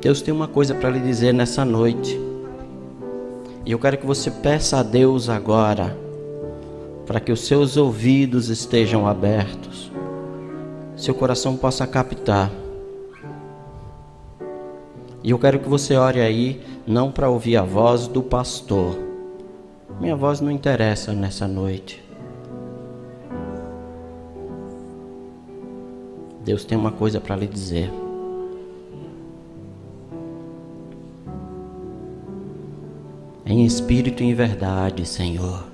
Deus tem uma coisa para lhe dizer nessa noite. E eu quero que você peça a Deus agora, para que os seus ouvidos estejam abertos, seu coração possa captar. E eu quero que você ore aí, não para ouvir a voz do pastor. Minha voz não interessa nessa noite. Deus tem uma coisa para lhe dizer. Em espírito e em verdade, Senhor,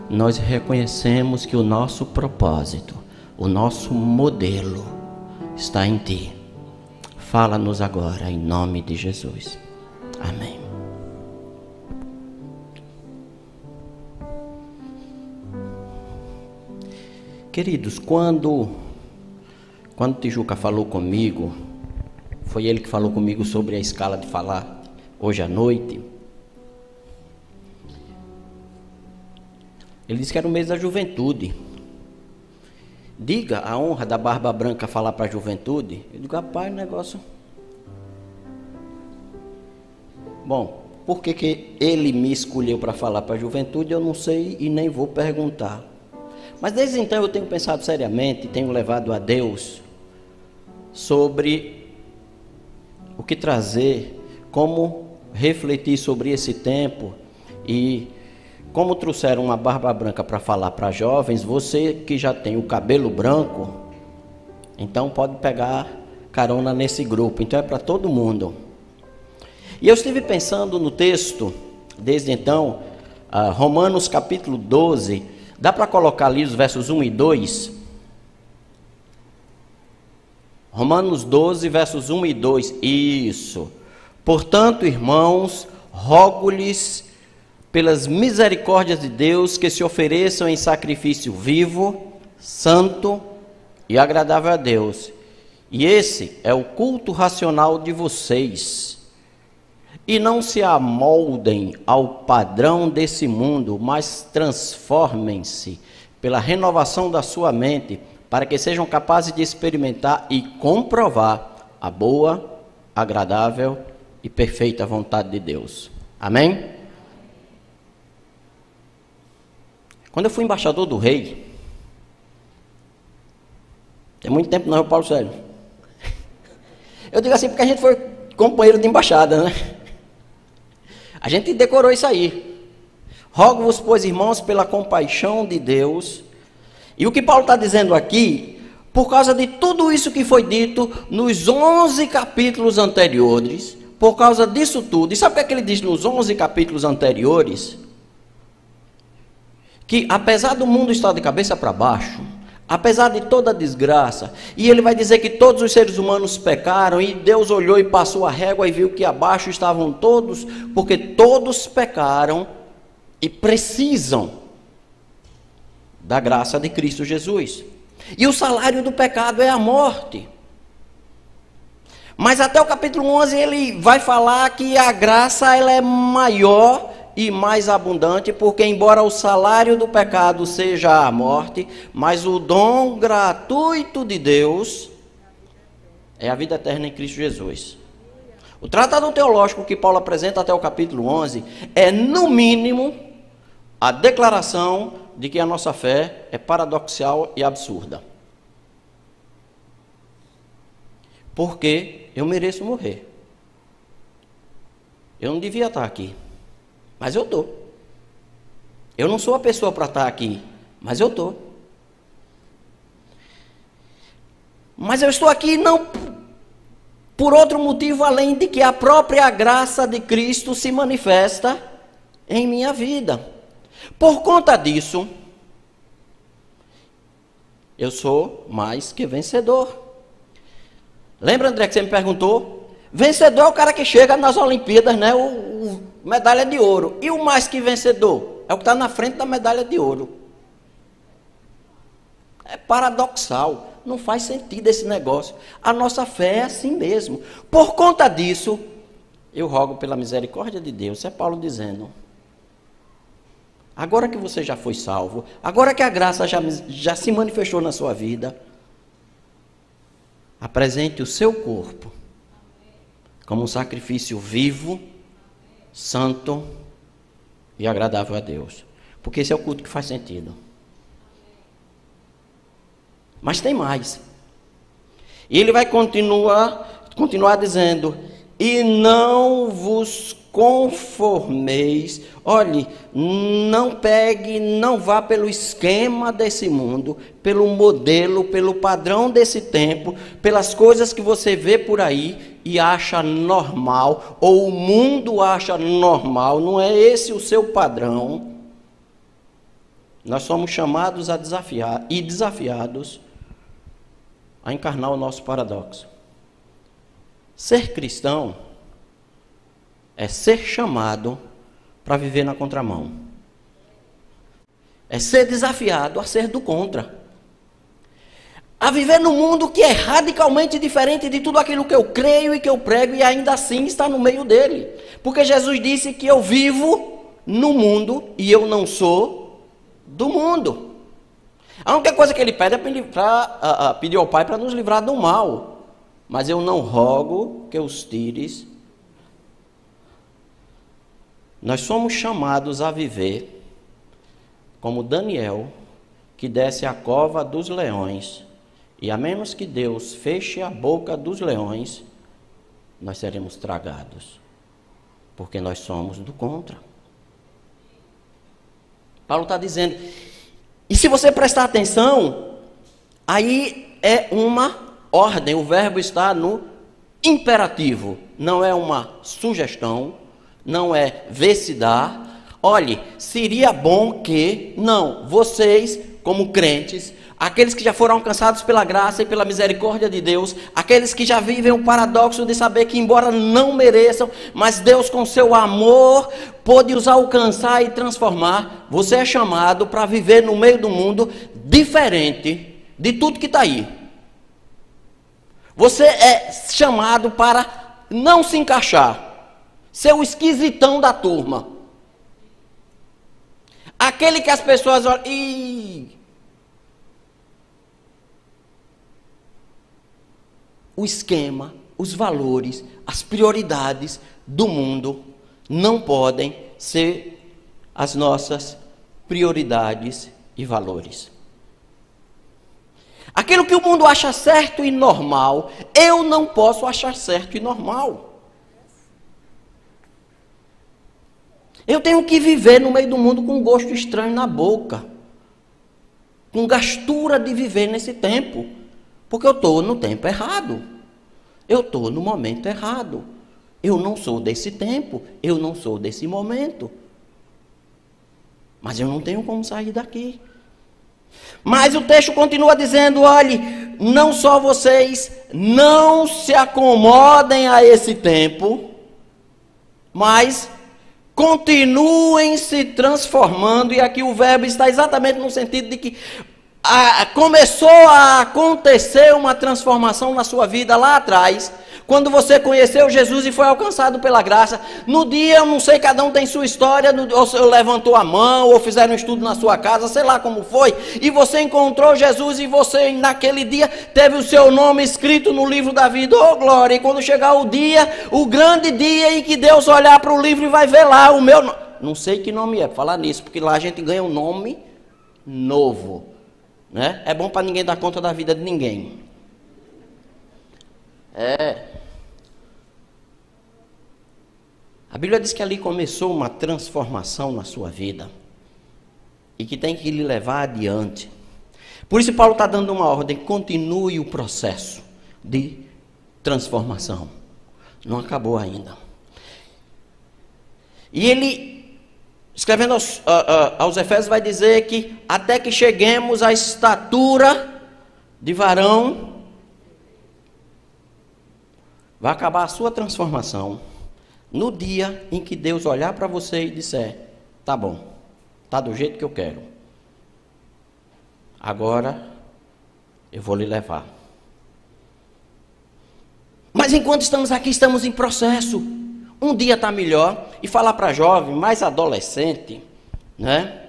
nós reconhecemos que o nosso propósito, o nosso modelo está em Ti. Fala-nos agora, em nome de Jesus. Amém. Queridos, quando Tijuca falou comigo, foi ele que falou comigo sobre a escala de falar hoje à noite. Ele disse que era o mês da juventude. Diga a honra da barba branca falar para a juventude. Eu digo, rapaz, negócio... Bom, por que ele me escolheu para falar para a juventude, eu não sei e nem vou perguntar. Mas desde então eu tenho pensado seriamente, tenho levado a Deus sobre o que trazer, como refletir sobre esse tempo. E como trouxeram uma barba branca para falar para jovens, você que já tem o cabelo branco, então pode pegar carona nesse grupo. Então é para todo mundo. E eu estive pensando no texto, desde então, Romanos capítulo 12, dá para colocar ali os versos 1 e 2? Romanos 12, versos 1 e 2, isso. Portanto, irmãos, rogo-lhes pelas misericórdias de Deus, que se ofereçam em sacrifício vivo, santo e agradável a Deus. E esse é o culto racional de vocês. E não se amoldem ao padrão desse mundo, mas transformem-se pela renovação da sua mente, para que sejam capazes de experimentar e comprovar a boa, agradável e perfeita vontade de Deus. Amém? Quando eu fui embaixador do rei, tem muito tempo não, Paulo Sérgio. Eu digo assim porque a gente foi companheiro de embaixada, né? A gente decorou isso aí. Rogo-vos, pois, irmãos, pela compaixão de Deus. E o que Paulo está dizendo aqui, por causa de tudo isso que foi dito nos 11 capítulos anteriores, por causa disso tudo, e sabe o que ele diz nos 11 capítulos anteriores? Que apesar do mundo estar de cabeça para baixo, apesar de toda a desgraça, e ele vai dizer que todos os seres humanos pecaram, e Deus olhou e passou a régua e viu que abaixo estavam todos, porque todos pecaram e precisam da graça de Cristo Jesus. E o salário do pecado é a morte. Mas até o capítulo 11 ele vai falar que a graça ela é maior e mais abundante, porque embora o salário do pecado seja a morte, mas o dom gratuito de Deus é a vida eterna em Cristo Jesus. O tratado teológico que Paulo apresenta até o capítulo 11 é, no mínimo, a declaração de que a nossa fé é paradoxal e absurda. Porque eu mereço morrer. Eu não devia estar aqui. Mas eu estou. Eu não sou a pessoa para estar aqui, mas eu estou. Mas eu estou aqui não por outro motivo além de que a própria graça de Cristo se manifesta em minha vida. Por conta disso, eu sou mais que vencedor. Lembra, André, que você me perguntou? Vencedor é o cara que chega nas Olimpíadas, né? Medalha de ouro. E o mais que vencedor? É o que está na frente da medalha de ouro. É paradoxal. Não faz sentido esse negócio. A nossa fé é assim mesmo. Por conta disso, eu rogo pela misericórdia de Deus. Isso é Paulo dizendo. Agora que você já foi salvo, agora que a graça já se manifestou na sua vida, apresente o seu corpo como um sacrifício vivo, santo e agradável a Deus. Porque esse é o culto que faz sentido. Mas tem mais. E ele vai continuar dizendo: e não vos conformeis. Olhe, não pegue, não vá pelo esquema desse mundo, pelo modelo, pelo padrão desse tempo, pelas coisas que você vê por aí e acha normal, ou o mundo acha normal. Não é esse o seu padrão. Nós somos chamados a desafiar e desafiados a encarnar o nosso paradoxo. Ser cristão é ser chamado para viver na contramão. É ser desafiado a ser do contra. A viver num mundo que é radicalmente diferente de tudo aquilo que eu creio e que eu prego, e ainda assim está no meio dele. Porque Jesus disse que eu vivo no mundo e eu não sou do mundo. A única coisa que ele pede é para pedir ao Pai para nos livrar do mal. Mas eu não rogo que os tires. Nós somos chamados a viver como Daniel, que desce à cova dos leões, e a menos que Deus feche a boca dos leões, nós seremos tragados, porque nós somos do contra. Paulo está dizendo, e se você prestar atenção, aí é uma ordem, o verbo está no imperativo, não é uma sugestão, não é ver se dá. Olhe, seria bom que, não, vocês como crentes, aqueles que já foram alcançados pela graça e pela misericórdia de Deus, aqueles que já vivem o paradoxo de saber que embora não mereçam, mas Deus com seu amor pôde os alcançar e transformar, você é chamado para viver no meio do mundo diferente de tudo que está aí. Você é chamado para não se encaixar, ser o esquisitão da turma. Aquele que as pessoas olham, o esquema, os valores, as prioridades do mundo não podem ser as nossas prioridades e valores. Aquilo que o mundo acha certo e normal, eu não posso achar certo e normal. Eu tenho que viver no meio do mundo com um gosto estranho na boca, com gastura de viver nesse tempo, porque eu estou no tempo errado, eu estou no momento errado, eu não sou desse tempo, eu não sou desse momento, mas eu não tenho como sair daqui. Mas o texto continua dizendo, olhe, não só vocês não se acomodem a esse tempo, mas continuem se transformando, e aqui o verbo está exatamente no sentido de que começou a acontecer uma transformação na sua vida lá atrás, quando você conheceu Jesus e foi alcançado pela graça. No dia, eu não sei, cada um tem sua história, ou levantou a mão, ou fizeram um estudo na sua casa, sei lá como foi, e você encontrou Jesus, e você naquele dia teve o seu nome escrito no livro da vida. Oh glória! E quando chegar o dia, o grande dia em que Deus olhar para o livro e vai ver lá o meu nome, não sei que nome é, falar nisso, porque lá a gente ganha um nome novo, né? É bom para ninguém dar conta da vida de ninguém. A Bíblia diz que ali começou uma transformação na sua vida e que tem que lhe levar adiante. Por isso Paulo está dando uma ordem: continue o processo de transformação. Não acabou ainda. E ele, escrevendo aos Efésios, vai dizer que até que cheguemos à estatura de varão, vai acabar a sua transformação no dia em que Deus olhar para você e disser: tá bom, tá do jeito que eu quero, agora eu vou lhe levar. Mas enquanto estamos aqui, estamos em processo. Um dia está melhor. E falar para jovem, mais adolescente, né?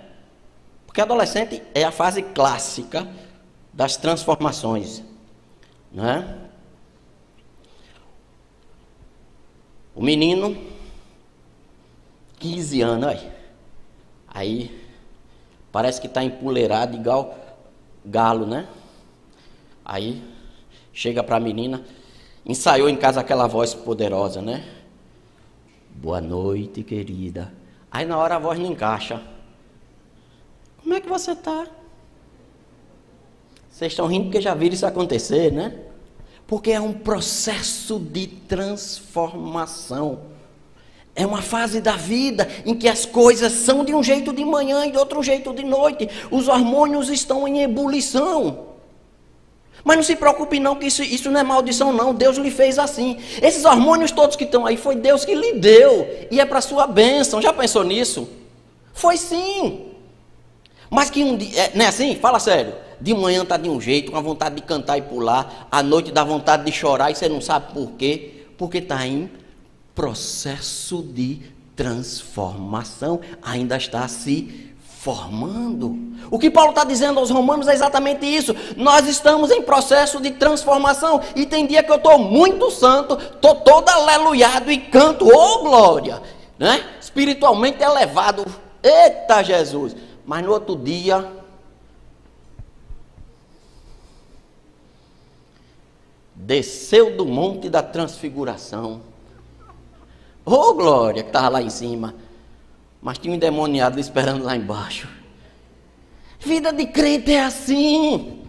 Porque adolescente é a fase clássica das transformações, né? O menino, 15 anos, aí parece que está empoleirado igual galo, né? Aí chega para a menina, ensaiou em casa aquela voz poderosa, né? Boa noite, querida. Aí na hora a voz não encaixa. Como é que você está? Vocês estão rindo porque já viram isso acontecer, né? Porque é um processo de transformação. É uma fase da vida em que as coisas são de um jeito de manhã e de outro jeito de noite. Os hormônios estão em ebulição. Mas não se preocupe não, que isso não é maldição não. Deus lhe fez assim. Esses hormônios todos que estão aí, foi Deus que lhe deu. E é para a sua bênção. Já pensou nisso? Foi sim. Mas que um dia, não é assim? Fala sério. De manhã está de um jeito, com a vontade de cantar e pular. À noite dá vontade de chorar e você não sabe por quê. Porque está em processo de transformação. Ainda está se formando. O que Paulo está dizendo aos romanos é exatamente isso. Nós estamos em processo de transformação. E tem dia que eu estou muito santo, estou todo aleluiado e canto, oh glória, né? Espiritualmente elevado. Eita Jesus! Mas no outro dia, desceu do monte da transfiguração. Oh glória, que estava lá em cima. Mas tinha um endemoniado esperando lá embaixo. Vida de crente é assim.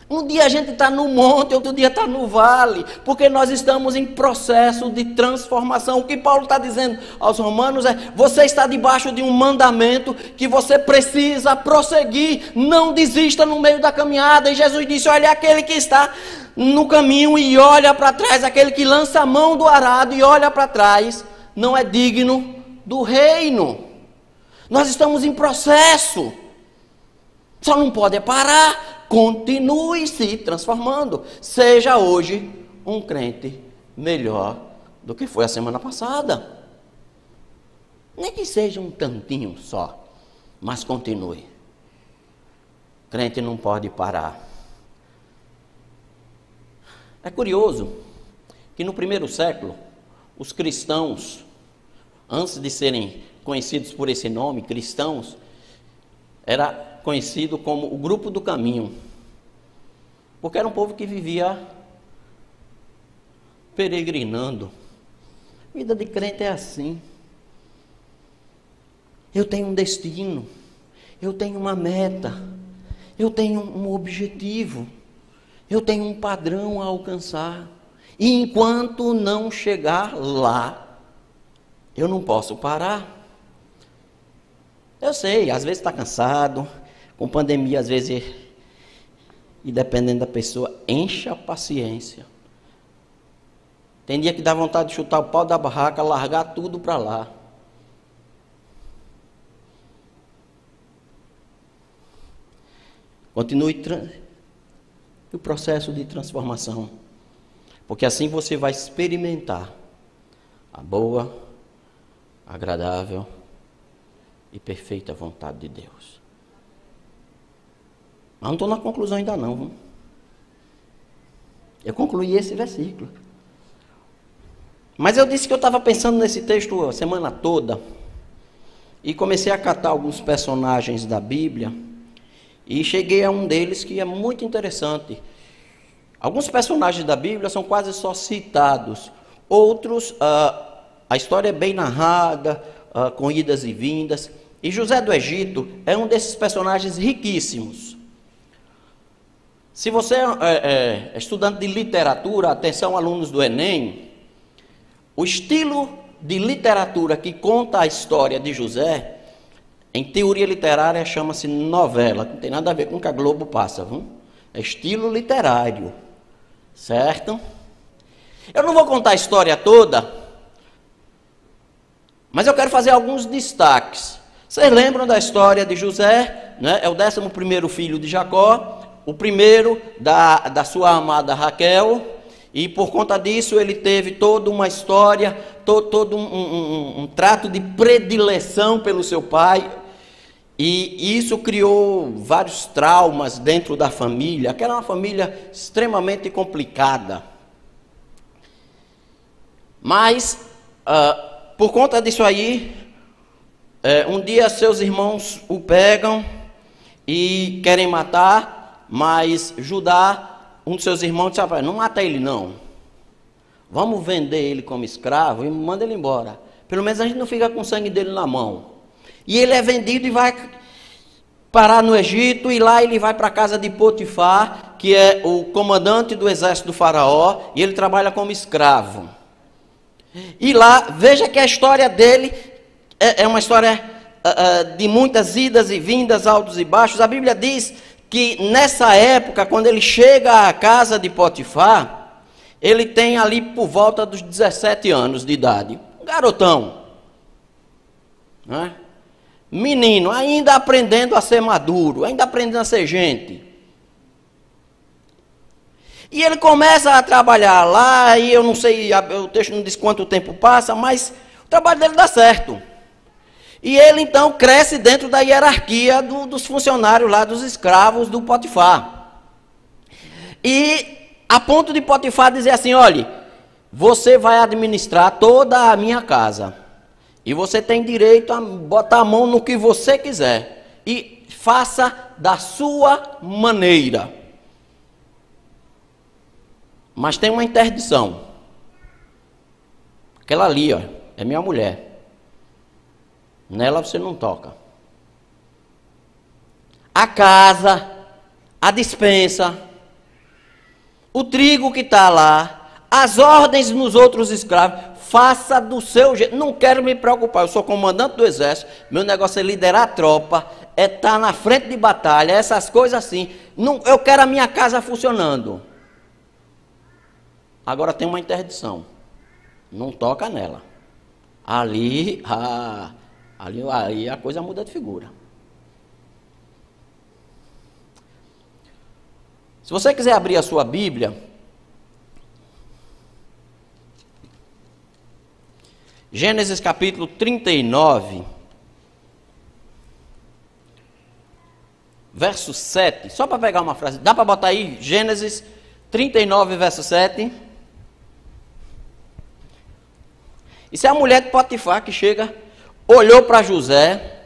Um dia a gente está no monte, outro dia está no vale. Porque nós estamos em processo de transformação. O que Paulo está dizendo aos romanos é: você está debaixo de um mandamento que você precisa prosseguir. Não desista no meio da caminhada. E Jesus disse: olha, aquele que está no caminho e olha para trás, aquele que lança a mão do arado e olha para trás, não é digno do reino. Nós estamos em processo. Só não pode parar. Continue se transformando. Seja hoje um crente melhor do que foi a semana passada. Nem que seja um tantinho só, mas continue. Crente não pode parar. É curioso que no primeiro século, os cristãos, antes de serem conhecidos por esse nome, cristãos, era conhecido como o grupo do caminho, porque era um povo que vivia peregrinando. Vida de crente é assim. Eu tenho um destino, eu tenho uma meta, eu tenho um objetivo, eu tenho um padrão a alcançar, e enquanto não chegar lá, eu não posso parar. Eu sei, às vezes está cansado, com pandemia, às vezes, e dependendo da pessoa, enche a paciência. Tem dia que dá vontade de chutar o pau da barraca, largar tudo para lá. Continue o processo de transformação, porque assim você vai experimentar a boa, agradável e perfeita vontade de Deus. Mas não estou na conclusão ainda não. Viu? Eu concluí esse versículo. Mas eu disse que eu estava pensando nesse texto a semana toda. E comecei a catar alguns personagens da Bíblia. E cheguei a um deles que é muito interessante. Alguns personagens da Bíblia são quase só citados. Outros, a história é bem narrada, com idas e vindas. E José do Egito é um desses personagens riquíssimos. Se você é estudante de literatura, atenção alunos do Enem, o estilo de literatura que conta a história de José, em teoria literária chama-se novela, não tem nada a ver com o que a Globo passa, viu? É estilo literário, certo? Eu não vou contar a história toda, mas eu quero fazer alguns destaques. Vocês lembram da história de José, né? É o 11º filho de Jacó, o primeiro da sua amada Raquel, e por conta disso ele teve toda uma história, todo um trato de predileção pelo seu pai, e isso criou vários traumas dentro da família. Aquela era uma família extremamente complicada. Mas por conta disso aí, um dia seus irmãos o pegam e querem matar, mas Judá, um de seus irmãos, disse: não mata ele não, vamos vender ele como escravo e manda ele embora, pelo menos a gente não fica com o sangue dele na mão. E ele é vendido e vai parar no Egito, e lá ele vai para a casa de Potifar, que é o comandante do exército do faraó, e ele trabalha como escravo. E lá, veja que a história dele é uma história de muitas idas e vindas, altos e baixos. A Bíblia diz que nessa época, quando ele chega à casa de Potifar, ele tem ali por volta dos 17 anos de idade, um garotão, né? Menino, ainda aprendendo a ser maduro, ainda aprendendo a ser gente. E ele começa a trabalhar lá, e eu não sei, o texto não diz quanto tempo passa, mas o trabalho dele dá certo. E ele então cresce dentro da hierarquia dos funcionários lá, dos escravos do Potifar. E a ponto de Potifar dizer assim: olha, você vai administrar toda a minha casa. E você tem direito a botar a mão no que você quiser. E faça da sua maneira. Mas tem uma interdição. Aquela ali, ó, é minha mulher. Nela você não toca. A casa, a despensa, o trigo que está lá, as ordens nos outros escravos, faça do seu jeito. Não quero me preocupar, eu sou comandante do exército, meu negócio é liderar a tropa, é estar na frente de batalha, essas coisas assim. Não, eu quero a minha casa funcionando. Agora tem uma interdição. Não toca nela. Ali a coisa muda de figura. Se você quiser abrir a sua Bíblia, Gênesis capítulo 39, verso 7, só para pegar uma frase, dá para botar aí, Gênesis 39, verso 7. Isso é a mulher de Potifar que chega, olhou para José,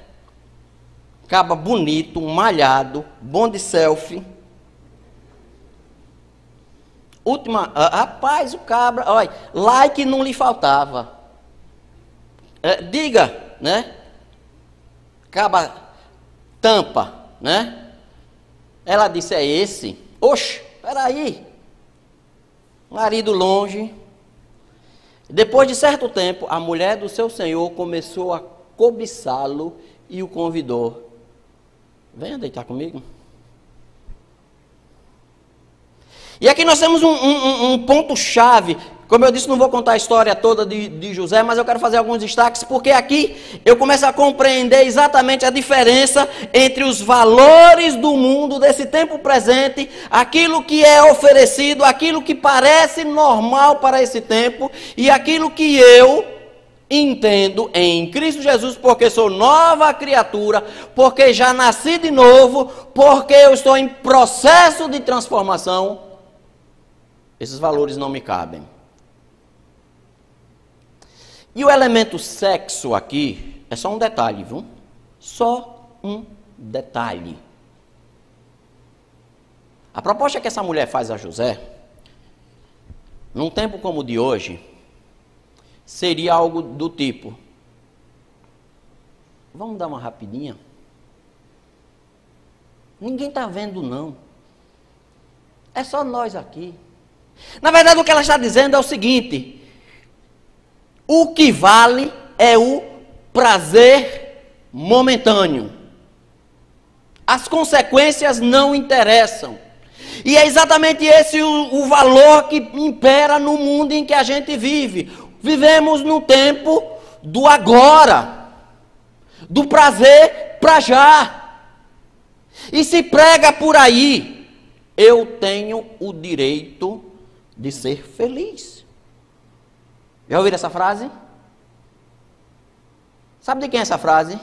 caba bonito, malhado, bom de selfie. Rapaz, o cabra, olha, like não lhe faltava. Diga, né? Caba tampa, né? Ela disse: é esse? Oxe, peraí. Marido longe. Depois de certo tempo, a mulher do seu senhor começou a cobiçá-lo e o convidou: venha deitar comigo. E aqui nós temos um ponto-chave. Como eu disse, não vou contar a história toda de José, mas eu quero fazer alguns destaques, porque aqui eu começo a compreender exatamente a diferença entre os valores do mundo, desse tempo presente, aquilo que é oferecido, aquilo que parece normal para esse tempo, e aquilo que eu entendo em Cristo Jesus, porque sou nova criatura, porque já nasci de novo, porque eu estou em processo de transformação. Esses valores não me cabem. E o elemento sexo aqui é só um detalhe, viu? Só um detalhe. A proposta que essa mulher faz a José, num tempo como o de hoje, seria algo do tipo: vamos dar uma rapidinha? Ninguém está vendo não. É só nós aqui. Na verdade, o que ela está dizendo é o seguinte: o que vale é o prazer momentâneo. As consequências não interessam. E é exatamente esse o valor que impera no mundo em que a gente vive. Vivemos no tempo do agora, do prazer para já. E se prega por aí: eu tenho o direito de ser feliz. Já ouviram essa frase? Sabe de quem é essa frase?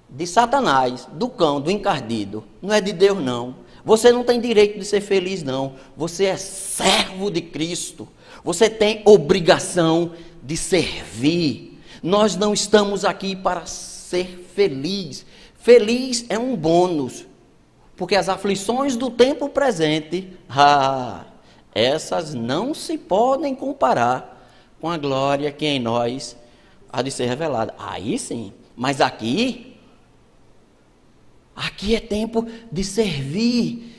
De Satanás, do cão, do encardido. Não é de Deus não. Você não tem direito de ser feliz não. Você é servo de Cristo. Você tem obrigação de servir. Nós não estamos aqui para ser feliz. Feliz é um bônus. Porque as aflições do tempo presente, essas não se podem comparar com a glória que em nós há de ser revelada. Aí sim. Mas aqui é tempo de servir.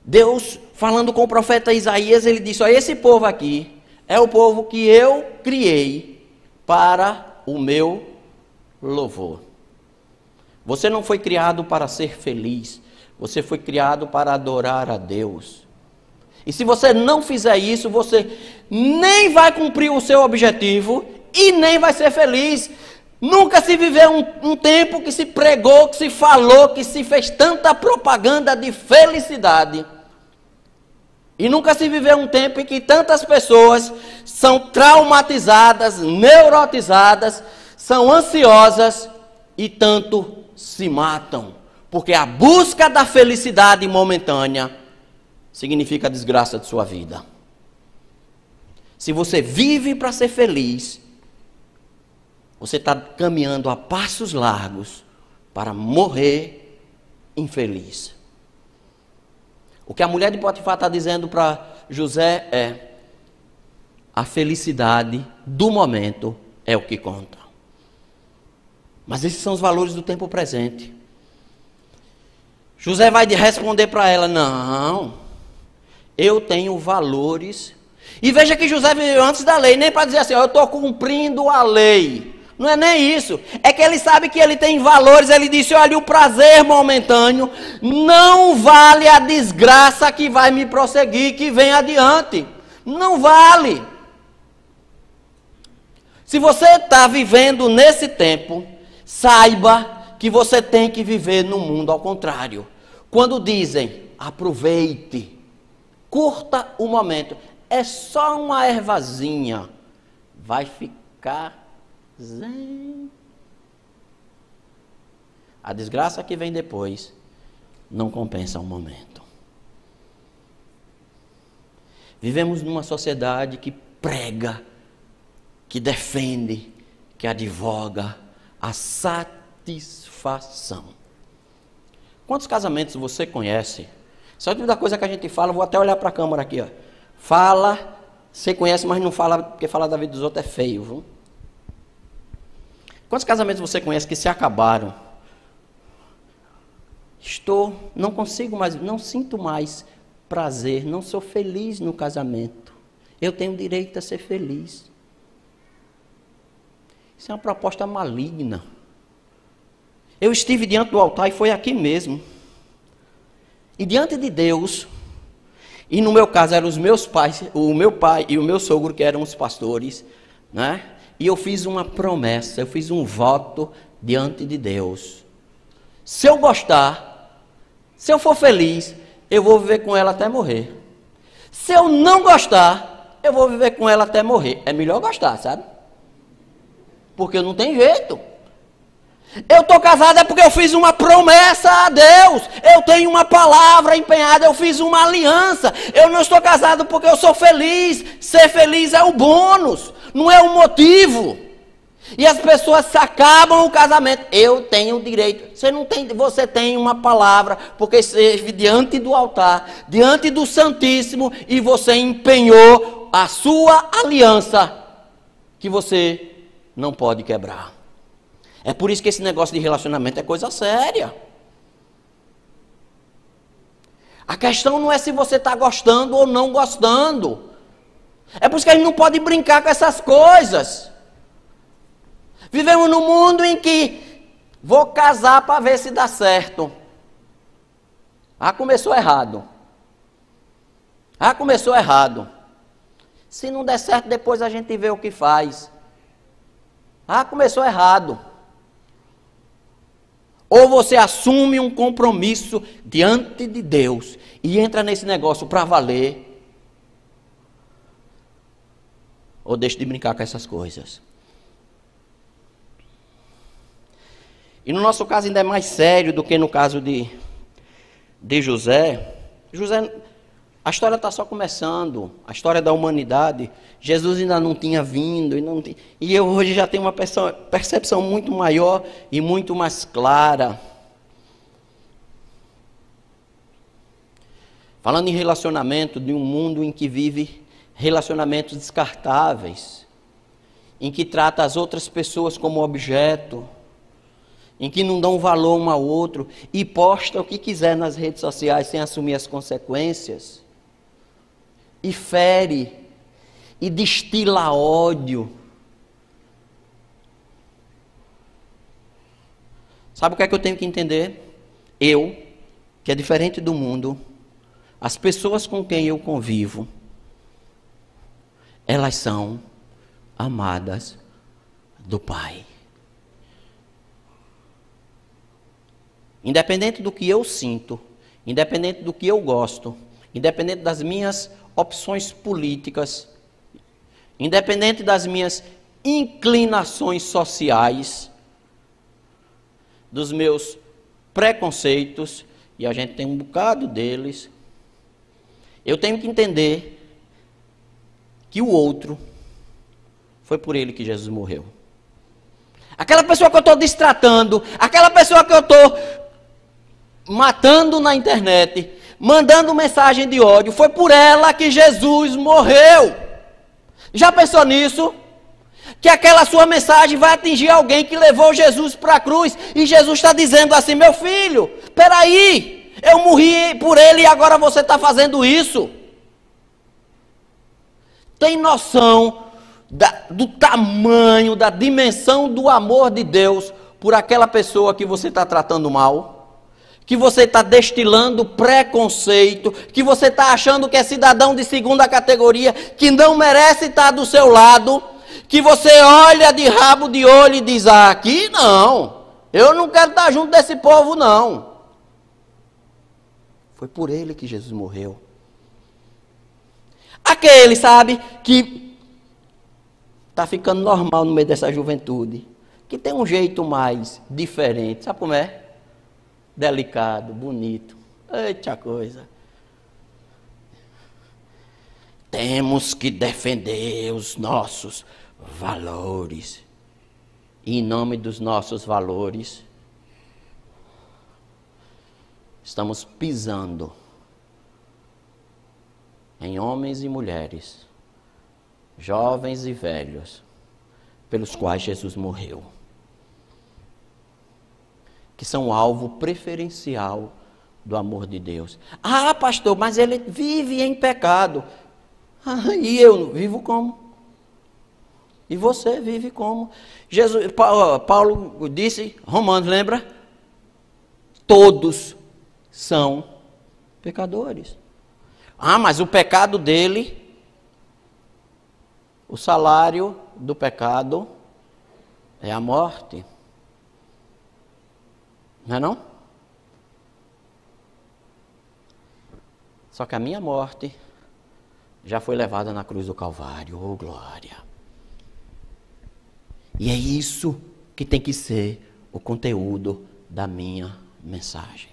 Deus, falando com o profeta Isaías, ele disse: olha, esse povo aqui é o povo que eu criei para o meu louvor. Você não foi criado para ser feliz, você foi criado para adorar a Deus. E se você não fizer isso, você nem vai cumprir o seu objetivo e nem vai ser feliz. Nunca se viveu um tempo que se pregou, que se falou, que se fez tanta propaganda de felicidade. E nunca se viveu um tempo em que tantas pessoas são traumatizadas, neurotizadas, são ansiosas e tanto se matam. Porque a busca da felicidade momentânea significa a desgraça de sua vida. Se você vive para ser feliz, você está caminhando a passos largos para morrer infeliz. O que a mulher de Potifar está dizendo para José é: a felicidade do momento é o que conta. Mas esses são os valores do tempo presente. José vai responder para ela: não, eu tenho valores. E veja que José viveu antes da lei, nem para dizer assim: eu estou cumprindo a lei. Não é nem isso, é que ele sabe que ele tem valores. Ele disse: olha, o prazer momentâneo não vale a desgraça que vai me prosseguir, que vem adiante. Não vale. Se você está vivendo nesse tempo, saiba que você tem que viver no mundo ao contrário. Quando dizem: aproveite, curta o momento, é só uma ervazinha, vai ficar zen. A desgraça que vem depois não compensa um momento. Vivemos numa sociedade que prega, que defende, que advoga a satisfação. Quantos casamentos você conhece? Essa é a última coisa que a gente fala. Vou até olhar para a câmera aqui, ó. Fala, você conhece, mas não fala, porque falar da vida dos outros é feio, viu? Quantos casamentos você conhece que se acabaram? Não consigo mais, não sinto mais prazer, não sou feliz no casamento. Eu tenho direito a ser feliz. Isso é uma proposta maligna. Eu estive diante do altar e foi aqui mesmo. E diante de Deus, e no meu caso eram os meus pais, o meu pai e o meu sogro que eram os pastores, né? E eu fiz uma promessa, eu fiz um voto diante de Deus. Se eu gostar, se eu for feliz, eu vou viver com ela até morrer. Se eu não gostar, eu vou viver com ela até morrer. É melhor gostar, sabe? Porque não tem jeito. Eu estou casado é porque eu fiz uma promessa a Deus. Eu tenho uma palavra empenhada, eu fiz uma aliança. Eu não estou casado porque eu sou feliz. Ser feliz é o bônus, não é o motivo. E as pessoas acabam o casamento. Eu tenho direito. Você não tem, você tem uma palavra, porque esteve diante do altar, diante do Santíssimo, e você empenhou a sua aliança, que você não pode quebrar. É por isso que esse negócio de relacionamento é coisa séria. A questão não é se você está gostando ou não gostando. É por isso que a gente não pode brincar com essas coisas. Vivemos num mundo em que vou casar para ver se dá certo. Começou errado. Começou errado. Se não der certo, depois a gente vê o que faz. Começou errado. Ou você assume um compromisso diante de Deus e entra nesse negócio para valer, ou deixa de brincar com essas coisas. E no nosso caso ainda é mais sério do que no caso de José. A história está só começando, a história da humanidade. Jesus ainda não tinha vindo, e eu hoje já tenho uma percepção muito maior e muito mais clara. Falando em relacionamento, de um mundo em que vive relacionamentos descartáveis, em que trata as outras pessoas como objeto, em que não dão valor um ao outro e posta o que quiser nas redes sociais sem assumir as consequências, e fere, e destila ódio. Sabe o que é que eu tenho que entender? Eu, que é diferente do mundo, as pessoas com quem eu convivo, elas são amadas do Pai. Independente do que eu sinto, independente do que eu gosto, independente das minhas opções políticas, independente das minhas inclinações sociais, dos meus preconceitos, e a gente tem um bocado deles, eu tenho que entender que o outro, foi por ele que Jesus morreu. Aquela pessoa que eu estou destratando, aquela pessoa que eu estou matando na internet, mandando mensagem de ódio, foi por ela que Jesus morreu. Já pensou nisso? Que aquela sua mensagem vai atingir alguém que levou Jesus para a cruz, e Jesus está dizendo assim: meu filho, peraí, eu morri por ele e agora você está fazendo isso. Tem noção do tamanho, da dimensão do amor de Deus por aquela pessoa que você está tratando mal? Que você está destilando preconceito, que você está achando que é cidadão de segunda categoria, que não merece estar do seu lado, que você olha de rabo de olho e diz: ah, aqui não, eu não quero estar junto desse povo não. Foi por ele que Jesus morreu. Aquele, sabe, que está ficando normal no meio dessa juventude, que tem um jeito mais diferente, sabe como é? Delicado, bonito. Eita coisa. Temos que defender os nossos valores. E em nome dos nossos valores, estamos pisando em homens e mulheres, jovens e velhos, pelos quais Jesus morreu, que são alvo preferencial do amor de Deus. Ah, pastor, mas ele vive em pecado. Ah, e eu vivo como? E você vive como? Paulo disse, Romanos, lembra? Todos são pecadores. Ah, mas o pecado dele, o salário do pecado é a morte. Não é não? Só que a minha morte já foi levada na cruz do Calvário. Oh, glória! E é isso que tem que ser o conteúdo da minha mensagem.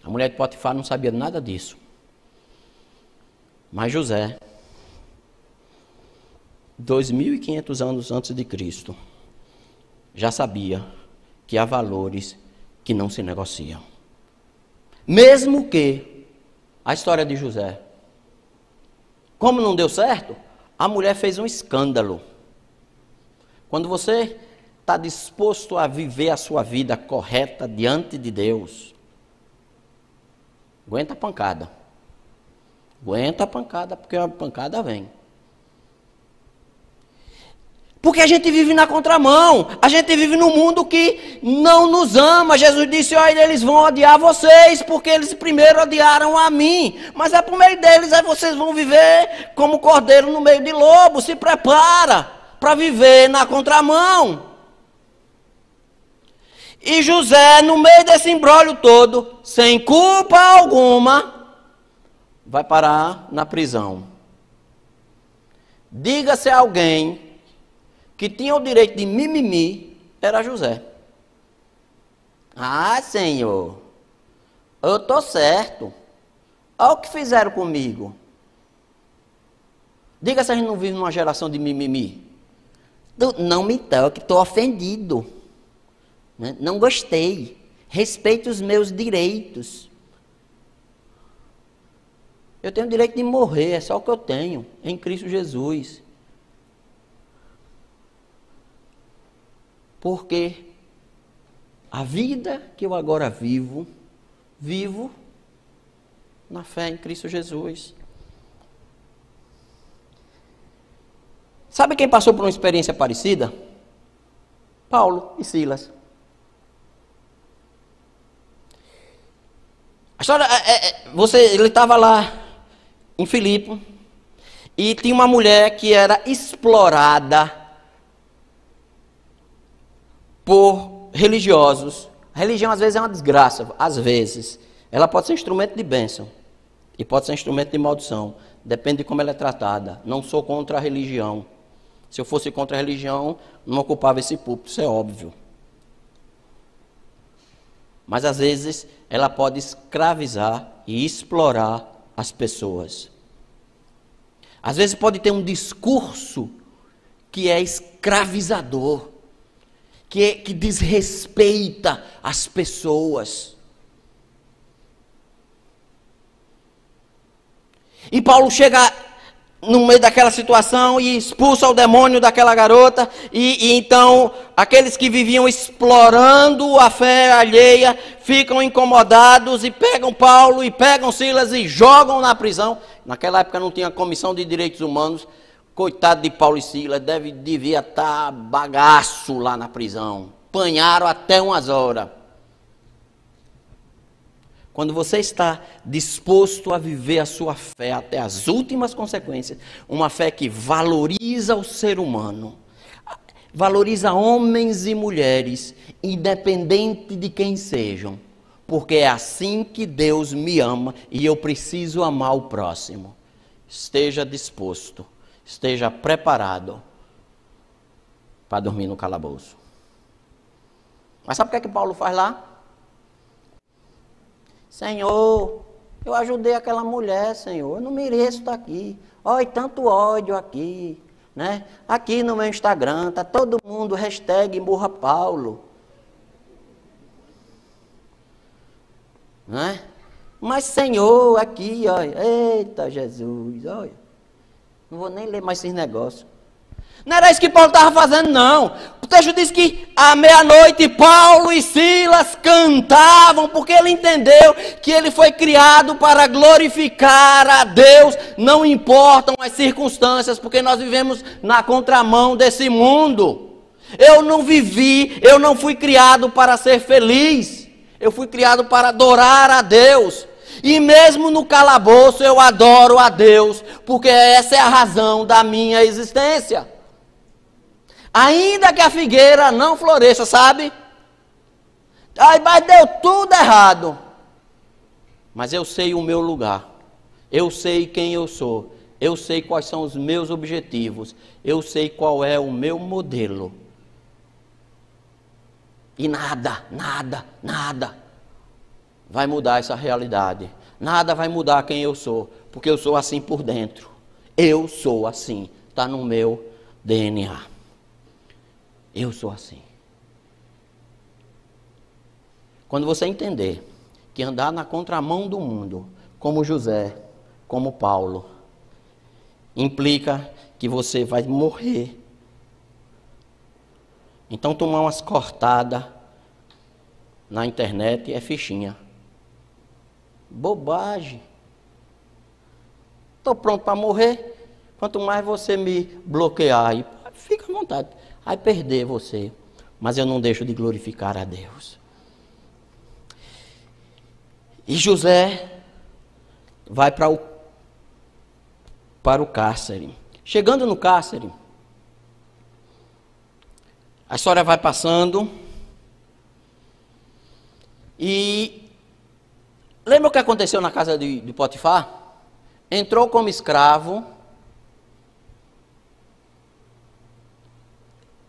A mulher de Potifar não sabia nada disso. Mas José, 2.500 anos antes de Cristo, já sabia que há valores que não se negociam. Mesmo que a história de José, como não deu certo, a mulher fez um escândalo. Quando você está disposto a viver a sua vida correta diante de Deus, aguenta a pancada. Aguenta a pancada, porque a pancada vem. Porque a gente vive na contramão. A gente vive num mundo que não nos ama. Jesus disse, olha, eles vão odiar vocês, porque eles primeiro odiaram a mim. Mas é por meio deles, aí vocês vão viver como cordeiro no meio de lobo. Se prepara para viver na contramão. E José, no meio desse imbróglio todo, sem culpa alguma, vai parar na prisão. Diga-se a alguém que tinha o direito de mimimi, era José. Ah, Senhor, eu estou certo. Olha o que fizeram comigo. Diga se a gente não vive numa geração de mimimi. Não me toque, estou ofendido. Né? Não gostei. Respeite os meus direitos. Eu tenho o direito de morrer, é só o que eu tenho, em Cristo Jesus. Porque a vida que eu agora vivo na fé em Cristo Jesus. Sabe quem passou por uma experiência parecida? Paulo e Silas. A história, ele estava lá em Filipe e tinha uma mulher que era explorada por religiosos. A religião às vezes é uma desgraça, às vezes. Ela pode ser instrumento de bênção e pode ser instrumento de maldição. Depende de como ela é tratada. Não sou contra a religião. Se eu fosse contra a religião, não ocupava esse púlpito, isso é óbvio. Mas às vezes ela pode escravizar e explorar as pessoas. Às vezes pode ter um discurso que é escravizador, que desrespeita as pessoas. E Paulo chega no meio daquela situação e expulsa o demônio daquela garota, e então aqueles que viviam explorando a fé alheia ficam incomodados e pegam Paulo e pegam Silas e jogam na prisão. Naquela época não tinha comissão de direitos humanos. Coitado de Paulo e Silas, devia estar bagaço lá na prisão. Apanharam até umas horas. Quando você está disposto a viver a sua fé até as últimas consequências, uma fé que valoriza o ser humano, valoriza homens e mulheres, independente de quem sejam, porque é assim que Deus me ama e eu preciso amar o próximo. Esteja disposto, esteja preparado para dormir no calabouço. Mas sabe o que Paulo faz lá? Senhor, eu ajudei aquela mulher, Senhor, eu não mereço estar aqui. Olha, tanto ódio aqui, né? Aqui no meu Instagram, tá todo mundo, #morra Paulo. Né? Mas, Senhor, aqui, olha, eita Jesus, olha, não vou nem ler mais esses negócios. Não era isso que Paulo estava fazendo, não. O texto diz que à meia-noite Paulo e Silas cantavam, porque ele entendeu que ele foi criado para glorificar a Deus. Não importam as circunstâncias, porque nós vivemos na contramão desse mundo. Eu não fui criado para ser feliz. Eu fui criado para adorar a Deus. E mesmo no calabouço eu adoro a Deus, porque essa é a razão da minha existência. Ainda que a figueira não floresça, sabe? Ai, mas deu tudo errado. Mas eu sei o meu lugar. Eu sei quem eu sou. Eu sei quais são os meus objetivos. Eu sei qual é o meu modelo. E nada vai mudar essa realidade. Nada vai mudar quem eu sou. Porque eu sou assim por dentro. Eu sou assim. Está no meu DNA. Eu sou assim. Quando você entender que andar na contramão do mundo, como José, como Paulo, implica que você vai morrer. Então tomar umas cortadas na internet é fichinha. Bobagem. Estou pronto para morrer. Quanto mais você me bloquear, fica à vontade. Vai perder você, mas eu não deixo de glorificar a Deus. E José vai para o cárcere. Chegando no cárcere, a história vai passando. E lembra o que aconteceu na casa de Potifar? Entrou como escravo,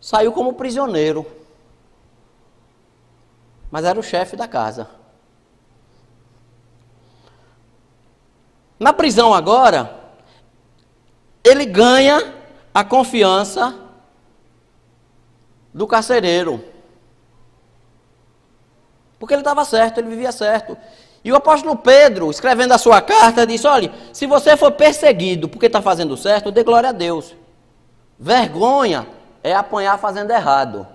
saiu como prisioneiro, mas era o chefe da casa. Na prisão agora, ele ganha a confiança do carcereiro. Porque ele estava certo, ele vivia certo. E o apóstolo Pedro, escrevendo a sua carta, disse: olha, se você for perseguido porque está fazendo certo, dê glória a Deus. Vergonha é apanhar fazendo errado.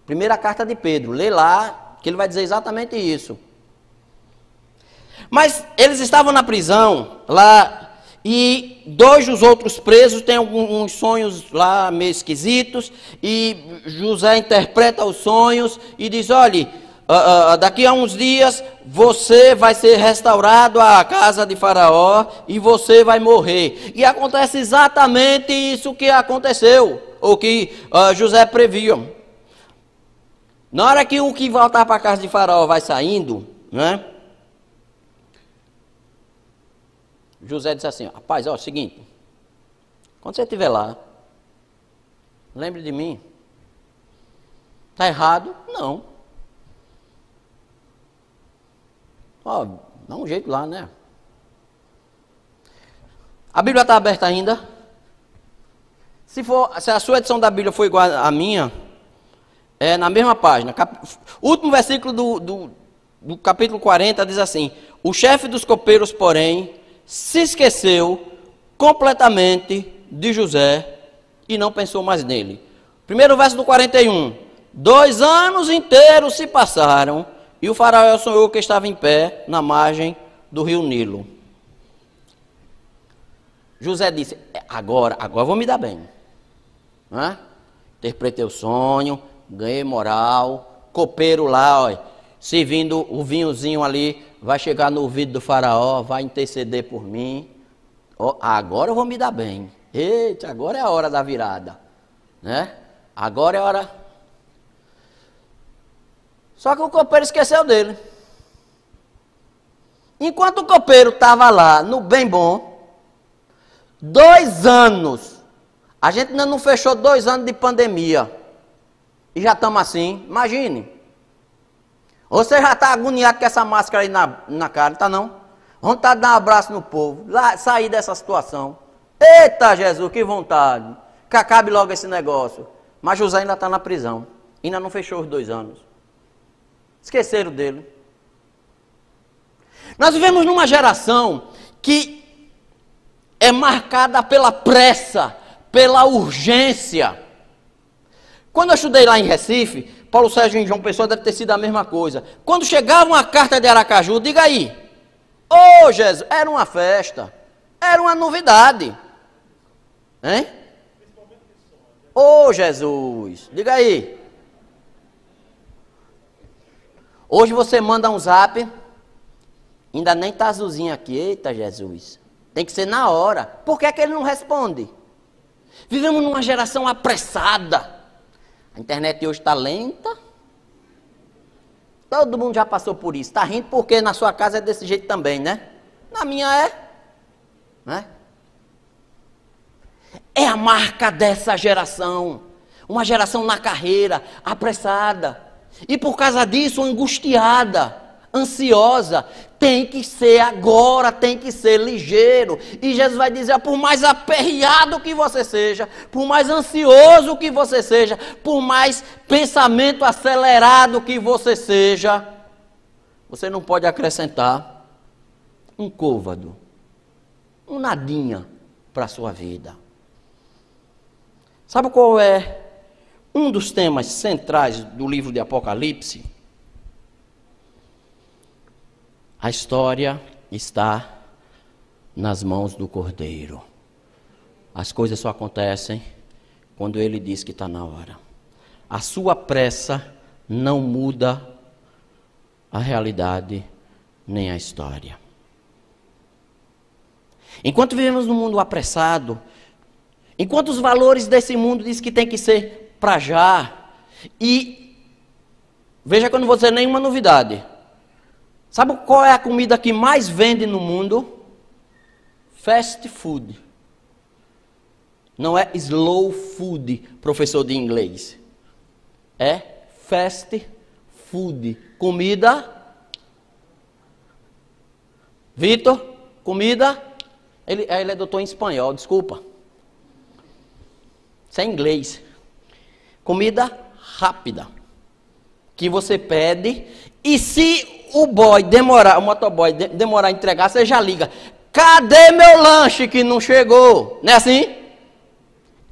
Primeira carta de Pedro, lê lá, que ele vai dizer exatamente isso. Mas eles estavam na prisão, lá, e dois dos outros presos têm alguns sonhos lá meio esquisitos, e José interpreta os sonhos e diz: olha, daqui a uns dias você vai ser restaurado à casa de Faraó e você vai morrer. E acontece exatamente isso que aconteceu, ou que José previu. Na hora que o que voltar para a casa de Faraó vai saindo, né? José disse assim: rapaz, ó, é o seguinte, quando você estiver lá, lembre de mim. Está errado? Não. Ó, dá um jeito lá, né? A Bíblia está aberta ainda? Se a sua edição da Bíblia for igual à minha, é na mesma página. Último versículo do capítulo 40 diz assim: o chefe dos copeiros, porém, se esqueceu completamente de José e não pensou mais nele. Primeiro verso do 41. 2 anos inteiros se passaram e o faraó sonhou que estava em pé na margem do rio Nilo. José disse: agora vou me dar bem. Né? Interpretei o sonho, ganhei moral, copeiro lá, ó, servindo o vinhozinho ali, vai chegar no ouvido do faraó, vai interceder por mim. Oh, agora eu vou me dar bem. Eita, agora é a hora da virada. Né? Agora é a hora. Só que o copeiro esqueceu dele. Enquanto o copeiro estava lá, no bem bom, 2 anos. A gente ainda não fechou 2 anos de pandemia. E já estamos assim, imagine. Você já está agoniado com essa máscara aí na cara, não está não? Vontade de dar um abraço no povo, sair dessa situação. Eita Jesus, que vontade. Que acabe logo esse negócio. Mas José ainda está na prisão. Ainda não fechou os 2 anos. Esqueceram dele. Nós vivemos numa geração que é marcada pela pressa, pela urgência. Quando eu estudei lá em Recife, Paulo Sérgio em João Pessoa deve ter sido a mesma coisa. Quando chegava uma carta de Aracaju, diga aí. Ô Jesus, era uma festa, era uma novidade. Hein? Ô Jesus, diga aí. Hoje você manda um zap, ainda nem está azulzinho aqui. Eita Jesus, tem que ser na hora. Por que é que ele não responde? Vivemos numa geração apressada. A internet hoje está lenta. Todo mundo já passou por isso. Está rindo porque na sua casa é desse jeito também, né? Na minha é. Né? É a marca dessa geração. Uma geração na carreira, apressada. E por causa disso, angustiada, ansiosa. Tem que ser agora, tem que ser ligeiro. E Jesus vai dizer: por mais aperreado que você seja, por mais ansioso que você seja, por mais pensamento acelerado que você seja, você não pode acrescentar um côvado, um nadinha para a sua vida. Sabe qual é um dos temas centrais do livro de Apocalipse? A história está nas mãos do Cordeiro. As coisas só acontecem quando ele diz que está na hora. A sua pressa não muda a realidade nem a história. Enquanto vivemos num mundo apressado, enquanto os valores desse mundo dizem que tem que ser para já, e veja que eu não vou dizer nenhuma novidade. Sabe qual é a comida que mais vende no mundo? Fast food. Não é slow food, professor de inglês. É fast food. Comida Vitor, comida. Ele é doutor em espanhol, desculpa. Isso é inglês. Comida rápida. Que você pede. E se o motoboy demorar a entregar, você já liga. Cadê meu lanche que não chegou? Não é assim?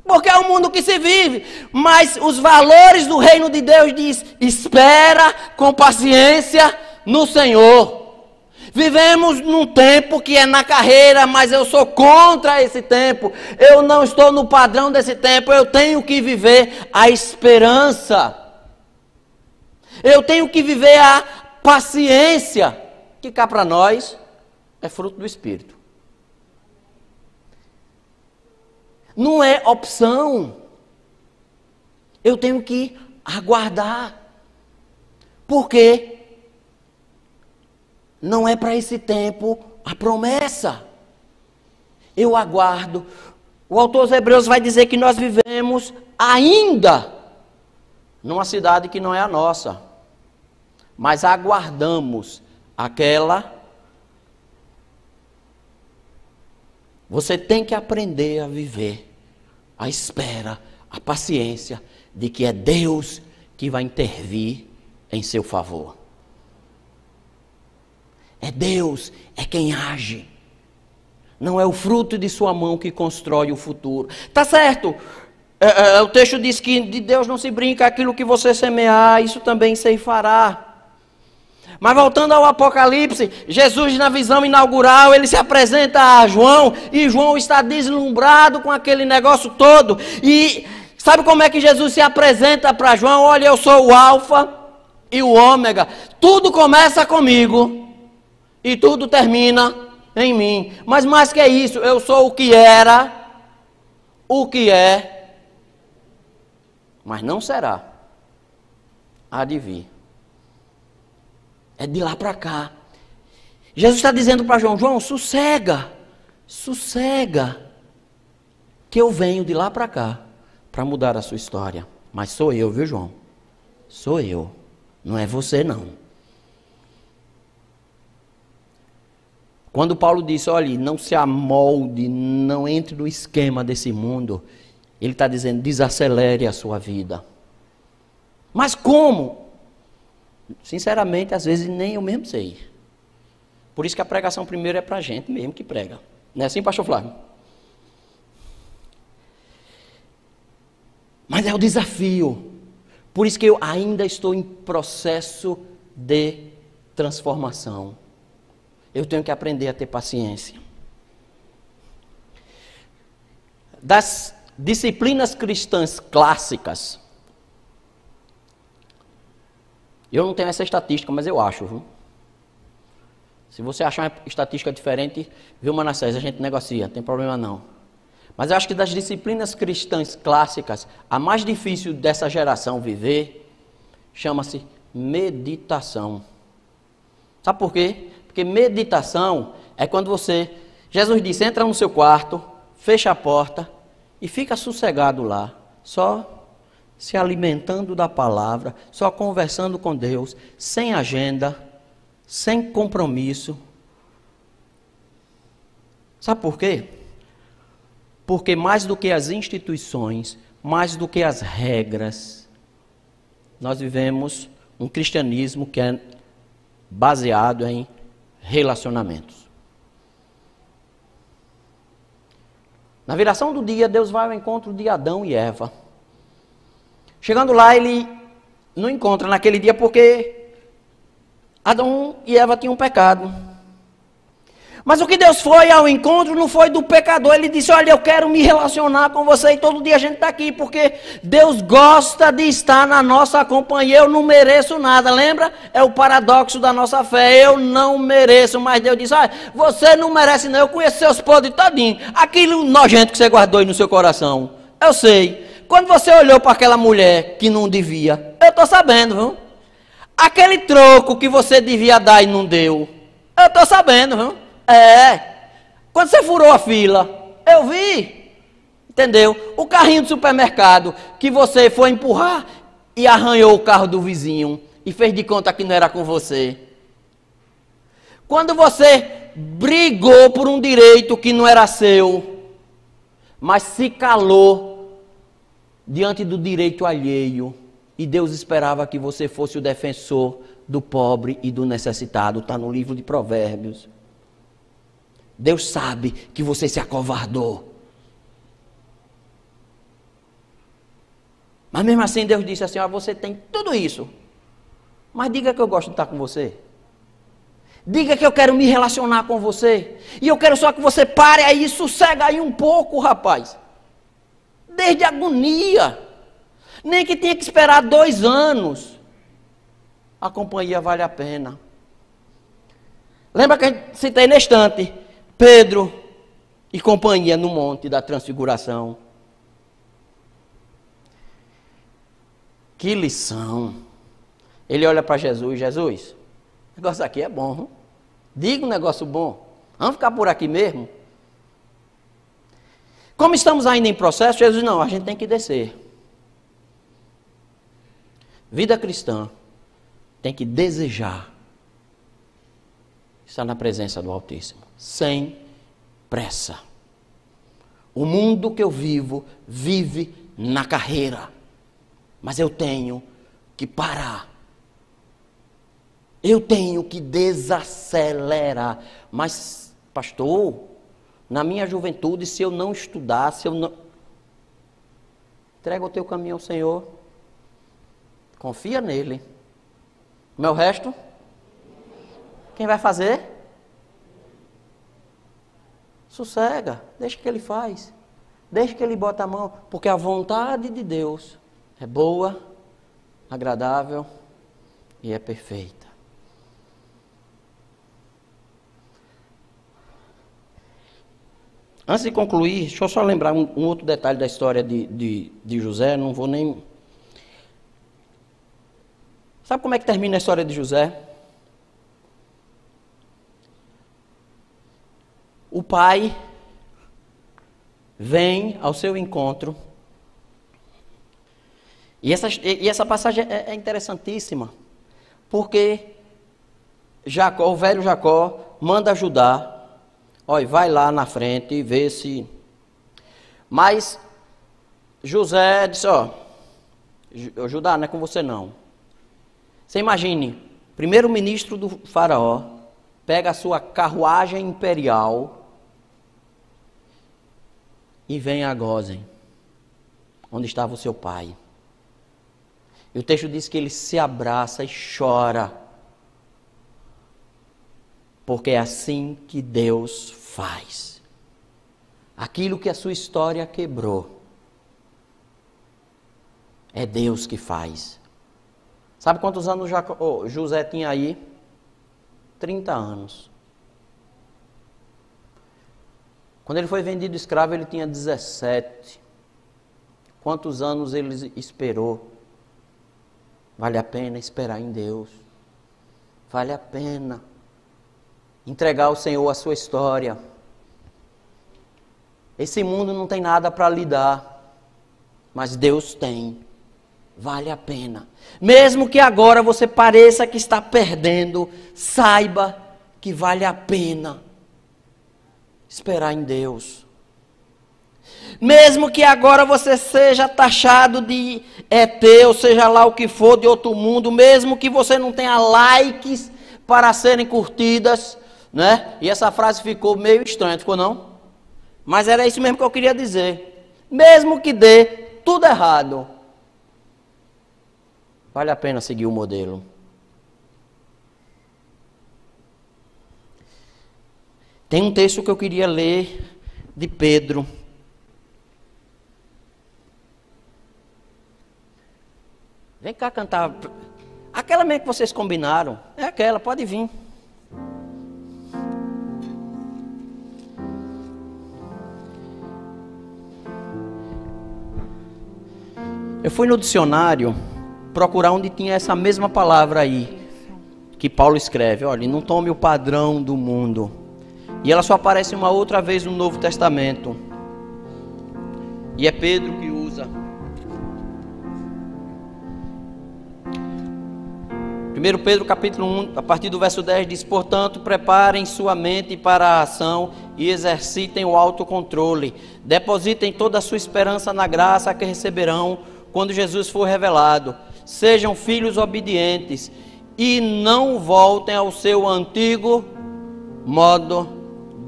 Porque é o mundo que se vive. Mas os valores do reino de Deus diz: espera com paciência no Senhor. Vivemos num tempo que é na carreira, mas eu sou contra esse tempo. Eu não estou no padrão desse tempo. Eu tenho que viver a esperança. Eu tenho que viver a paciência, que cá para nós é fruto do Espírito. Não é opção. Eu tenho que aguardar. Por quê? Não é para esse tempo a promessa. Eu aguardo. O autor aos Hebreus vai dizer que nós vivemos ainda numa cidade que não é a nossa, mas aguardamos aquela. Você tem que aprender a viver a espera, a paciência de que é Deus que vai intervir em seu favor. É Deus, é quem age. Não é o fruto de sua mão que constrói o futuro. Tá certo. O texto diz que de Deus não se brinca, aquilo que você semear, isso também ceifará. Mas voltando ao Apocalipse, Jesus na visão inaugural, ele se apresenta a João, e João está deslumbrado com aquele negócio todo. E sabe como é que Jesus se apresenta para João? Olha, eu sou o Alfa e o Ômega. Tudo começa comigo e tudo termina em mim. Mas mais que isso, eu sou o que era, o que é, mas não será. Há de vir. É de lá para cá. Jesus está dizendo para João: João, sossega, que eu venho de lá para cá para mudar a sua história. Mas sou eu, viu, João? Sou eu, não é você não. Quando Paulo disse: olha, não se amolde, não entre no esquema desse mundo, ele está dizendo: desacelere a sua vida. Mas como? Sinceramente, às vezes nem eu mesmo sei. Por isso que a pregação primeiro é para a gente mesmo que prega. Não é assim, pastor Flávio? Mas é o desafio. Por isso que eu ainda estou em processo de transformação. Eu tenho que aprender a ter paciência. Das disciplinas cristãs clássicas, eu não tenho essa estatística, mas eu acho, viu? Se você achar uma estatística diferente, viu, Manassés, a gente negocia, não tem problema não. Mas eu acho que das disciplinas cristãs clássicas, a mais difícil dessa geração viver, chama-se meditação. Sabe por quê? Porque meditação é quando você... Jesus disse: entra no seu quarto, fecha a porta e fica sossegado lá, só se alimentando da palavra, só conversando com Deus, sem agenda, sem compromisso. Sabe por quê? Porque mais do que as instituições, mais do que as regras, nós vivemos um cristianismo que é baseado em relacionamentos. Na viração do dia, Deus vai ao encontro de Adão e Eva. Chegando lá, ele não encontra naquele dia porque Adão e Eva tinham pecado. Mas o que Deus foi ao encontro não foi do pecador. Ele disse: olha, eu quero me relacionar com você, e todo dia a gente está aqui, porque Deus gosta de estar na nossa companhia. Eu não mereço nada, lembra? É o paradoxo da nossa fé. Eu não mereço, mas Deus diz: olha, você não merece não, eu conheço seus podres todinho. Aquilo nojento que você guardou aí no seu coração, eu sei. Quando você olhou para aquela mulher que não devia, eu estou sabendo, viu? Aquele troco que você devia dar e não deu, eu estou sabendo, viu? Quando você furou a fila, eu vi, entendeu? O carrinho do supermercado que você foi empurrar e arranhou o carro do vizinho e fez de conta que não era com você. Quando você brigou por um direito que não era seu, mas se calou diante do direito alheio. E Deus esperava que você fosse o defensor do pobre e do necessitado. Está no livro de Provérbios. Deus sabe que você se acovardou. Mas mesmo assim Deus disse assim, ó, você tem tudo isso. Mas diga que eu gosto de estar com você. Diga que eu quero me relacionar com você. E eu quero só que você pare aí, sossega aí um pouco, rapaz. Desde a agonia. Nem que tenha que esperar 2 anos. A companhia vale a pena. Lembra que a gente citei na estante? Pedro e companhia no Monte da Transfiguração. Que lição. Ele olha para Jesus. Jesus, o negócio aqui é bom. Hein? Diga um negócio bom. Vamos ficar por aqui mesmo? Como estamos ainda em processo, Jesus, não, a gente tem que descer. Vida cristã tem que desejar estar na presença do Altíssimo, sem pressa. O mundo que eu vivo, vive na carreira, mas eu tenho que parar. Eu tenho que desacelerar. Mas, pastor, na minha juventude, se eu não estudar, se eu não... Entrega o teu caminho ao Senhor. Confia nele. O meu resto? Quem vai fazer? Sossega. Deixa que ele faz. Deixa que ele bota a mão. Porque a vontade de Deus é boa, agradável e é perfeita. Antes de concluir, deixa eu só lembrar um outro detalhe da história de José, não vou nem... Sabe como é que termina a história de José? O pai vem ao seu encontro. E essa passagem é interessantíssima, porque Jacó, o velho Jacó, manda Judá. Olha, vai lá na frente e vê se... Mas José disse, ó, Judá, não é com você não. Você imagine, primeiro-ministro do faraó, pega a sua carruagem imperial e vem a Gósen, onde estava o seu pai. E o texto diz que ele se abraça e chora. Porque é assim que Deus faz. Aquilo que a sua história quebrou, é Deus que faz. Sabe quantos anos José tinha aí? 30 anos. Quando ele foi vendido escravo, ele tinha 17. Quantos anos ele esperou? Vale a pena esperar em Deus. Vale a pena entregar ao Senhor a sua história. Esse mundo não tem nada para lhe dar, mas Deus tem. Vale a pena. Mesmo que agora você pareça que está perdendo, saiba que vale a pena esperar em Deus. Mesmo que agora você seja taxado de ET, ou seja lá o que for, de outro mundo, mesmo que você não tenha likes para serem curtidas, né? E essa frase ficou meio estranha, ficou não? Mas era isso mesmo que eu queria dizer. Mesmo que dê tudo errado, vale a pena seguir o modelo. Tem um texto que eu queria ler de Pedro. Vem cá cantar. Aquela mesmo que vocês combinaram. É aquela, pode vir. Eu fui no dicionário procurar onde tinha essa mesma palavra aí, que Paulo escreve, olha, não tome o padrão do mundo. E ela só aparece uma outra vez no Novo Testamento. E é Pedro que usa. 1 Pedro capítulo 1, a partir do verso 10, diz: portanto, preparem sua mente para a ação e exercitem o autocontrole. Depositem toda a sua esperança na graça que receberão quando Jesus for revelado. Sejam filhos obedientes e não voltem ao seu antigo modo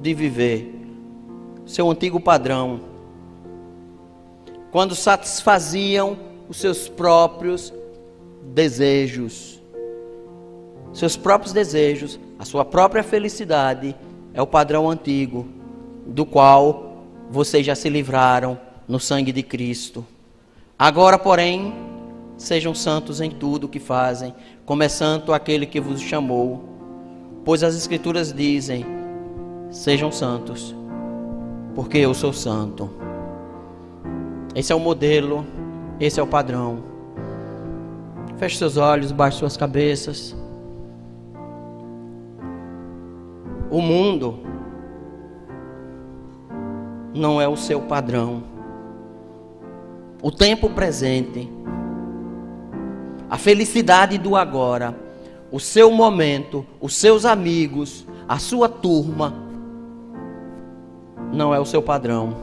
de viver, seu antigo padrão, quando satisfaziam os seus próprios desejos. Seus próprios desejos, a sua própria felicidade é o padrão antigo, do qual vocês já se livraram no sangue de Cristo. Agora, porém, sejam santos em tudo o que fazem, como é santo aquele que vos chamou. Pois as Escrituras dizem: sejam santos, porque eu sou santo. Esse é o modelo, esse é o padrão. Feche seus olhos, baixe suas cabeças. O mundo não é o seu padrão. O tempo presente, a felicidade do agora, o seu momento, os seus amigos, a sua turma, não é o seu padrão.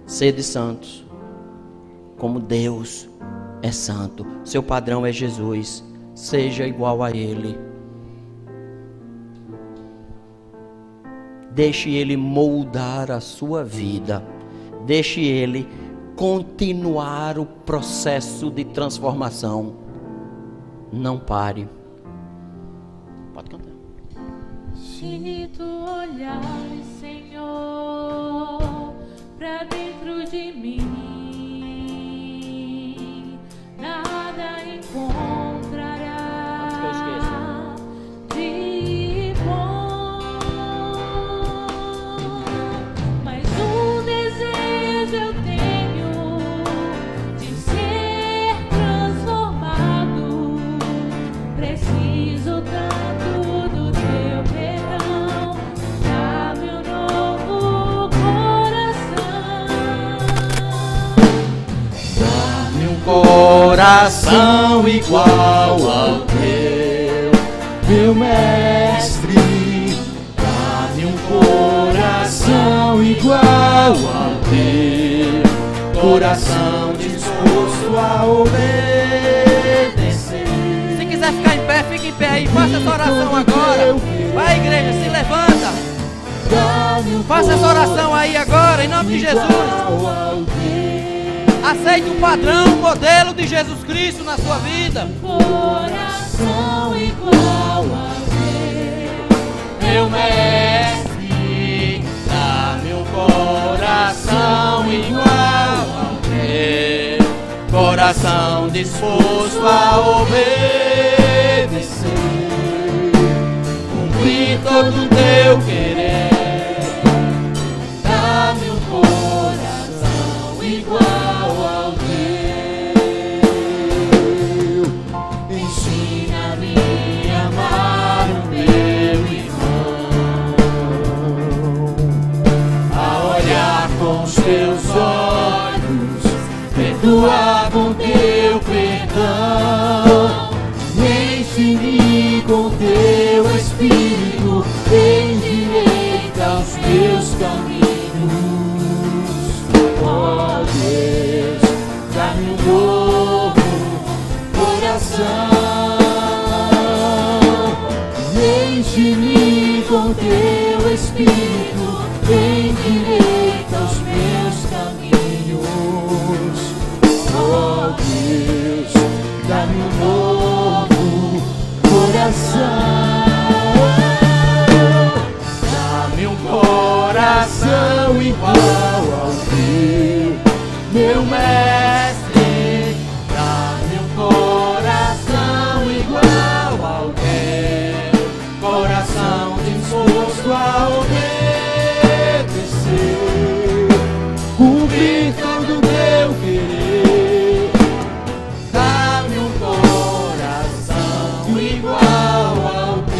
Sede santos, como Deus é santo. Seu padrão é Jesus. Seja igual a Ele. Deixe Ele moldar a sua vida. Deixe Ele continuar o processo de transformação. Não pare. Pode cantar. Se tu olhares, Senhor, pra dentro de mim, nada encontrará de bom. Mas um desejo eu tenho de ser transformado. Preciso tanto do teu perdão. Dá-me um novo coração. Dá-me um coração igual ao teu, meu mestre. Dá-me um coração igual ao teu, coração disposto a obedecer. Se quiser ficar em pé, fique em pé aí. Faça essa oração agora. Vai, igreja, se levanta. Faça essa oração aí agora, em nome de Jesus. Aceite o padrão, o modelo de Jesus Cristo na sua vida. Coração igual ao teu, Meu mestre, dá-me um coração igual ao teu, coração disposto a obedecer, cumprir todo o teu querer. Dá-me um coração igual ao teu, ensina-me a amar o meu irmão, a olhar com os teus olhos, perdoar com teu perdão, enche-me com teu Espírito, endireita os meus caminhos. Ó Deus, dá-me um novo coração, enche-me com teu Espírito, endireita os meus caminhos. Ó Deus, dá-me um novo coração, dá-me um coração igual ao teu, meu mestre. Dá-me um coração igual ao teu, coração disposto a obedecer, cumprir todo o teu querer. Dá-me um coração igual ao teu.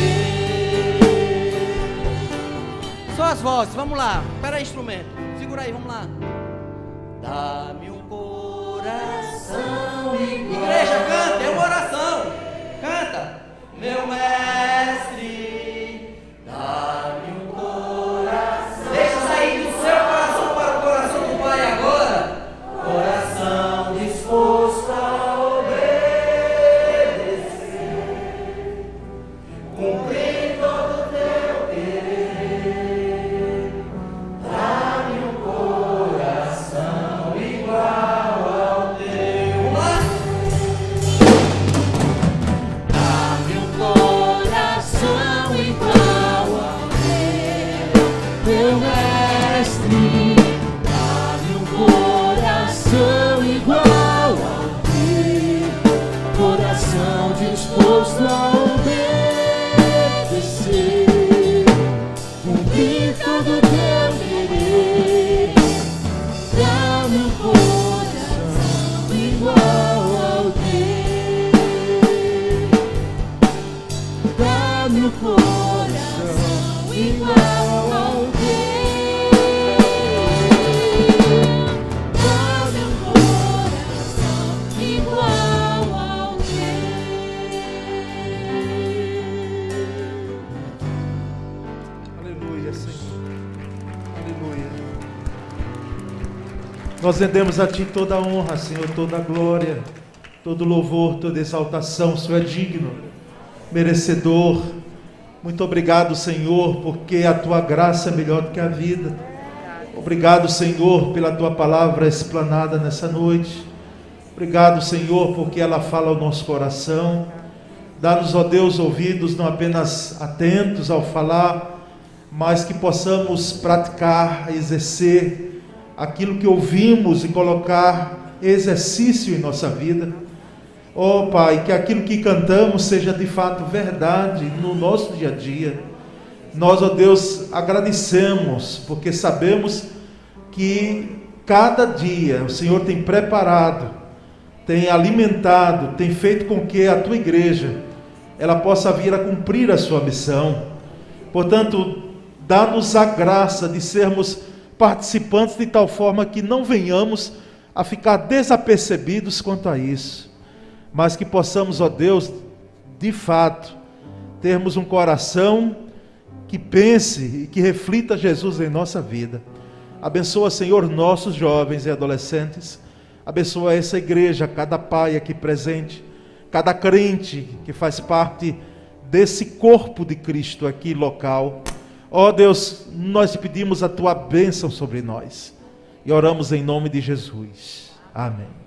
Só as vozes, vamos lá. Espera aí, instrumento. Segura aí, vamos lá. Dá-me um coração igual. Igreja, canta, é uma oração. disposto a obedecer, cumprir todo teu querer. Dá-me um coração igual ao teu. Dá-me um coração igual ao teu. Dá-me um coração igual ao teu. Aleluia, Senhor. Aleluia. Nós rendemos a Ti toda a honra, Senhor, toda a glória, todo louvor, toda exaltação. O Senhor é digno, merecedor. Muito obrigado, Senhor, porque a Tua graça é melhor do que a vida. Obrigado, Senhor, pela Tua palavra explanada nessa noite. Obrigado, Senhor, porque ela fala ao nosso coração. Dá-nos, ó Deus, ouvidos não apenas atentos ao falar, mas que possamos praticar, exercer aquilo que ouvimos e colocar exercício em nossa vida. Ó Pai, que aquilo que cantamos seja de fato verdade no nosso dia a dia. Nós, ó Deus, agradecemos, porque sabemos que cada dia o Senhor tem preparado, tem alimentado, tem feito com que a Tua igreja ela possa vir a cumprir a sua missão. Portanto, dá-nos a graça de sermos participantes de tal forma que não venhamos a ficar desapercebidos quanto a isso, mas que possamos, ó Deus, de fato, termos um coração que pense e que reflita Jesus em nossa vida. Abençoa, Senhor, nossos jovens e adolescentes. Abençoa essa igreja, cada pai aqui presente, cada crente que faz parte desse corpo de Cristo aqui local. Ó Deus, nós te pedimos a Tua bênção sobre nós e oramos em nome de Jesus. Amém.